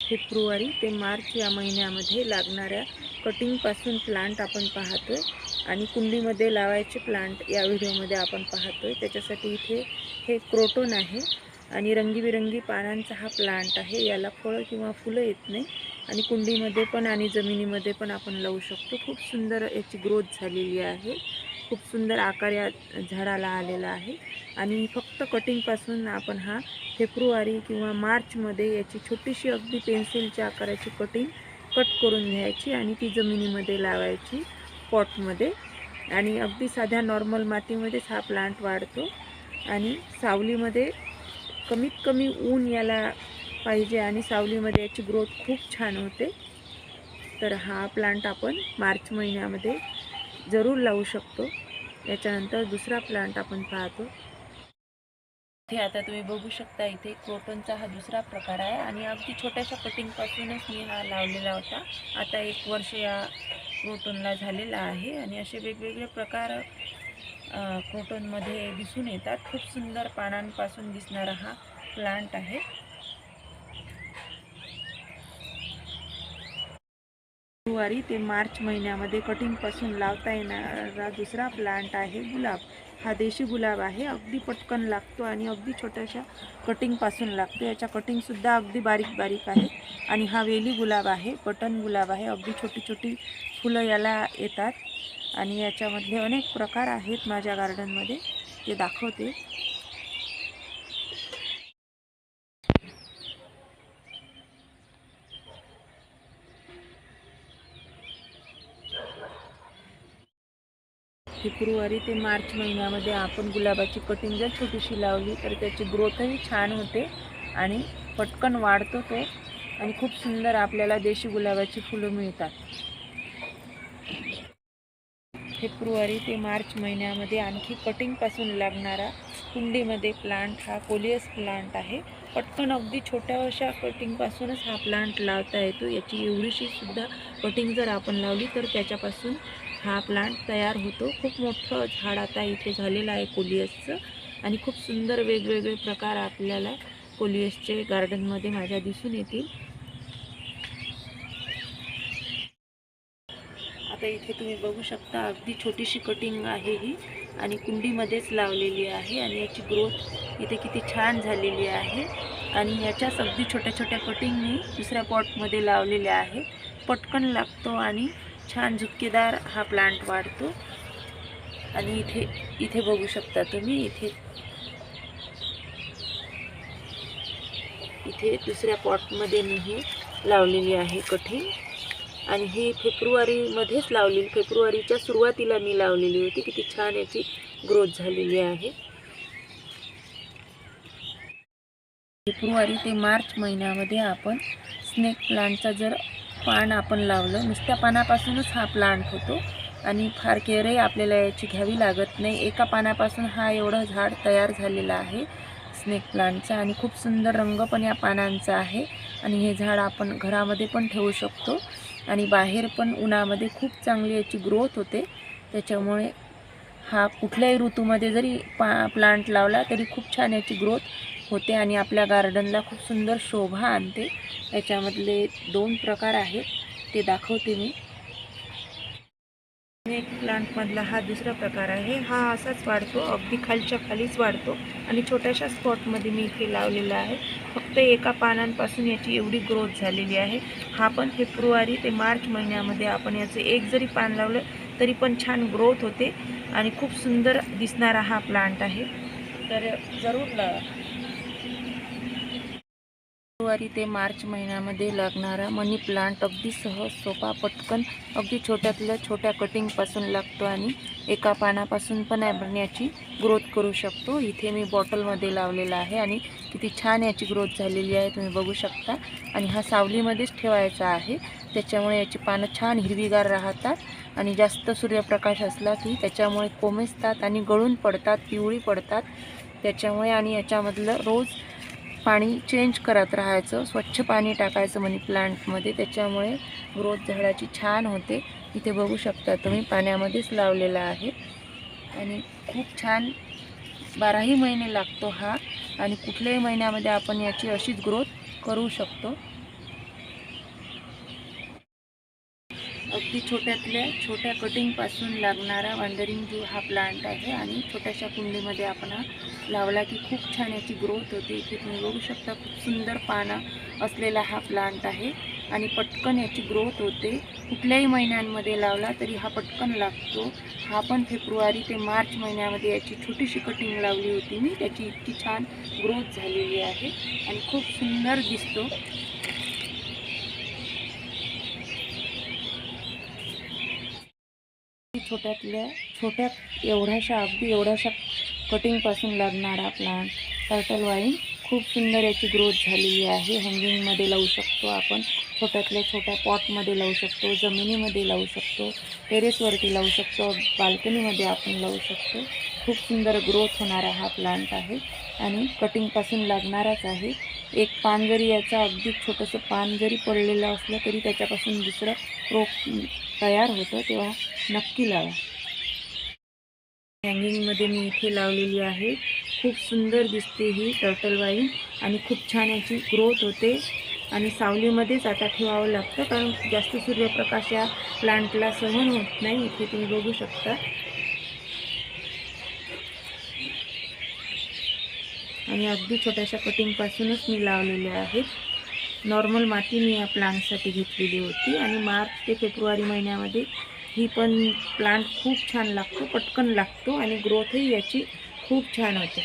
February ते मार्च या महिन्यामध्ये लागणाऱ्या कटिंगपासून प्लांट आपण पाहतोय आणि कुंडीमध्ये लावायचे प्लांट या व्हिडिओमध्ये आपण पाहतोय। त्याच्यासाठी इथे हे क्रोटोन आहे आणि रंगीबिरंगी पानांचा हा प्लांट आहे। याला फळं किंवा फुलं येत नाही आणि कुंडीमध्ये पण आणि जमिनीमध्ये पण आपण लावू शकतो। खूप सुंदर याची ग्रोथ झालेली आहे, खूप सुंदर आकार या झाडाला आलेला आहे आणि फक्त कटिंगपासून आपण हा फेब्रुवारी किंवा मार्चमध्ये याची छोटीशी अगदी पेन्सिलच्या आकाराची कटिंग कट करून घ्यायची आणि ती जमिनीमध्ये लावायची पॉटमध्ये आणि अगदी साध्या नॉर्मल मातीमध्येच हा प्लांट वाढतो आणि सावलीमध्ये कमीत कमी ऊन याला पाहिजे आणि सावलीमध्ये याची ग्रोथ खूप छान होते। तर हा प्लांट आपण मार्च महिन्यामध्ये जरूर लावू शकतो। याच्यानंतर दुसरा प्लांट आपण पाहतो। इथे आता तुम्ही बघू शकता, इथे क्रोटनचा हा दुसरा प्रकार आहे आणि अगदी छोट्याशा कटिंगपासूनच मी हा लावलेला होता। आता 1 वर्ष या क्रोटनला झालेला आहे आणि असे वेगवेगळे प्रकार क्रोटनमध्ये दिसून येतात। खूप सुंदर पानांपासून दिसणारा हा प्लांट आहे। फेब्रुवारी ते मार्च महिन्यामध्ये कटिंगपासून लावता येणारा दुसरा प्लांट आहे गुलाब। हा देशी गुलाब आहे, अगदी पटकन लागतो आणि अगदी छोट्याशा कटिंगपासून लागतो। याच्या कटिंगसुद्धा अगदी बारीक बारीक आहे आणि हा वेली गुलाब आहे, बटन गुलाब आहे। अगदी छोटी छोटी फुलं याला येतात आणि याच्यामधले अनेक प्रकार आहेत माझ्या गार्डनमध्ये, ते दाखवते। फेब्रुवारी ते मार्च महिन्यामध्ये आपण गुलाबाची कटिंग जर छोटीशी लावली तर त्याची ग्रोथही छान होते आणि पटकन वाढतो तो आणि खूप सुंदर आपल्याला देशी गुलाबाची फुलं मिळतात। फेब्रुवारी ते मार्च महिन्यामध्ये आणखी कटिंगपासून लागणारा कुंडीमध्ये प्लांट हा कोलियस प्लांट आहे। पटकन अगदी छोट्याशा कटिंगपासूनच हा प्लांट लावता येतो। याची एवढीशी सुद्धा कटिंग जर आपण लावली तर त्याच्यापासून हा प्लांट तयार होतो। खूप मोठं झाड आता इथे झालेलं आहे कोलियसचं आणि खूप सुंदर वेगवेगळे प्रकार आपल्याला कोलियसचे गार्डनमध्ये माझ्या दिसून येतील। आता इथे तुम्ही बघू शकता, अगदी छोटीशी कटिंग आहे ही आणि कुंडीमध्येच लावलेली आहे आणि याची ग्रोथ इथे किती छान झालेली आहे आणि याच्याच अगदी छोट्या छोट्या कटिंग मी दुसऱ्या पॉटमध्ये लावलेल्या आहेत। पटकन लागतो आणि छान झुपकेदार हा प्लांट वाढतो आणि इथे बघू शकता तुम्ही, इथे दुसऱ्या पॉटमध्ये मी ही लावलेली आहे कटिंग आणि ही फेब्रुवारीमध्येच लावलेली, फेब्रुवारीच्या सुरुवातीला मी लावलेली होती। किती छान याची ग्रोथ झालेली आहे। फेब्रुवारी ते मार्च महिन्यामध्ये आपण स्नेक प्लांटचा जर पान आपण लावलं, नुसत्या पानापासूनच हा प्लांट होतो आणि फार केअरही आपल्याला याची घ्यावी लागत नाही। एका पानापासून हा एवढं झाड तयार झालेलं आहे स्नेक प्लांटचा आणि खूप सुंदर रंग पण या पानांचा आहे आणि हे झाड आपण घरामध्ये पण ठेवू शकतो आणि बाहेर पण उन्हामध्ये खूप चांगली याची ग्रोथ होते। त्याच्यामुळे हा कुठल्याही ऋतूमध्ये जरी प्लांट लावला तरी खूप छान याची ग्रोथ होते आणि आपल्या गार्डनला खूप सुंदर शोभा आणते। याच्यामधले 2 प्रकार आहेत, ते दाखवते मी। स्नेक प्लांटमधला हा दुसरा प्रकार आहे। हा असाच वाढतो, अगदी खालच्या खालीच वाढतो आणि छोट्याशा स्पॉटमध्ये मी इथे लावलेला आहे। फक्त एका पानांपासून याची एवढी ग्रोथ झालेली आहे। हा पण फेब्रुवारी ते मार्च महिन्यामध्ये आपण याचे एक जरी पान लावलं तरी पण छान ग्रोथ होते आणि खूप सुंदर दिसणारा हा प्लांट आहे, तर जरूर लावा। फेब्रुवारी ते मार्च महिन्यामध्ये लागणारा मनी प्लांट अगदी सहज, सोपा, पटकन, अगदी छोट्यातल्या छोट्या कटिंगपासून लागतो आणि एका पानापासून पण आपण याची ग्रोथ करू शकतो। इथे मी बॉटलमध्ये लावलेला आहे आणि किती छान याची ग्रोथ झालेली आहे तुम्ही बघू शकता आणि हा सावलीमध्येच ठेवायचा आहे, त्याच्यामुळे याची पानं छान हिरवीगार राहतात आणि जास्त सूर्यप्रकाश असला की त्याच्यामुळे कोमेजतात आणि गळून पडतात, पिवळी पडतात त्याच्यामुळे। आणि याच्यामधलं रोज पाणी चेंज करत राहायचं, स्वच्छ पाणी टाकायचं मनी प्लांटमध्ये, त्याच्यामुळे ग्रोथ झाडाची छान होते। इथे बघू शकता तुम्ही, पाण्यामध्येच लावलेला आहे आणि खूप छान 12ही महिने लागतो हा आणि कुठल्याही महिन्यामध्ये आपण याची अशीच ग्रोथ करू शकतो। अगदी छोट्यातल्या छोट्या कटिंगपासून लागणारा वंडरिंग जू हा प्लांट आहे आणि छोट्याशा कुंडीमध्ये आपण हा लावला की खूप छान याची ग्रोथ होते. इथे तुम्ही बघू शकता खूप सुंदर पानं असलेला हा प्लांट आहे आणि पटकन याची ग्रोथ होते. कुठल्याही महिन्यांमध्ये लावला तरी हा पटकन लागतो. हा पण फेब्रुवारी ते मार्च महिन्यामध्ये याची छोटीशी कटिंग लावली होती मी. त्याची इतकी छान ग्रोथ झालेली आहे आणि खूप सुंदर दिसतो. छोट्यातल्या छोट्या अगदी एवढ्याशा कटिंगपासून लागणारा प्लांट टर्टल वाईन खूप सुंदर याची ग्रोथ झालेली आहे. हँगिंगमध्ये लावू शकतो आपण, छोट्यातल्या छोट्या पॉटमध्ये लावू शकतो, जमिनीमध्ये लावू शकतो, टेरेसवरती लावू शकतो, बाल्कनीमध्ये आपण लावू शकतो. खूप सुंदर ग्रोथ होणारा हा प्लांट आहे आणि कटिंगपासून लागणाराच आहे. एक पान जरी याचा अगदी छोटंसं पान जरी पडलेलं असलं तरी त्याच्यापासून दुसरं रोप तयार होतं, तेव्हा नक्की लावा. हँगिंगमध्ये मी इथे लावलेली आहे. खूप सुंदर दिसते ही टर्टल वाईन आणि खूप छान याची ग्रोथ होते आणि सावलीमध्येच आता ठेवावं लागतं कारण जास्त सूर्यप्रकाश या प्लांटला सहन होत नाही. इथे तुम्ही बघू शकता आणि अगदी छोट्याशा कटिंगपासूनच मी लावलेल्या आहेत. नॉर्मल माती मी या प्लांटसाठी घेतलेली होती आणि मार्च ते फेब्रुवारी महिन्यामध्ये ही पण प्लांट खूप छान लागतो, पटकन लागतो आणि ग्रोथही याची खूप छान होते.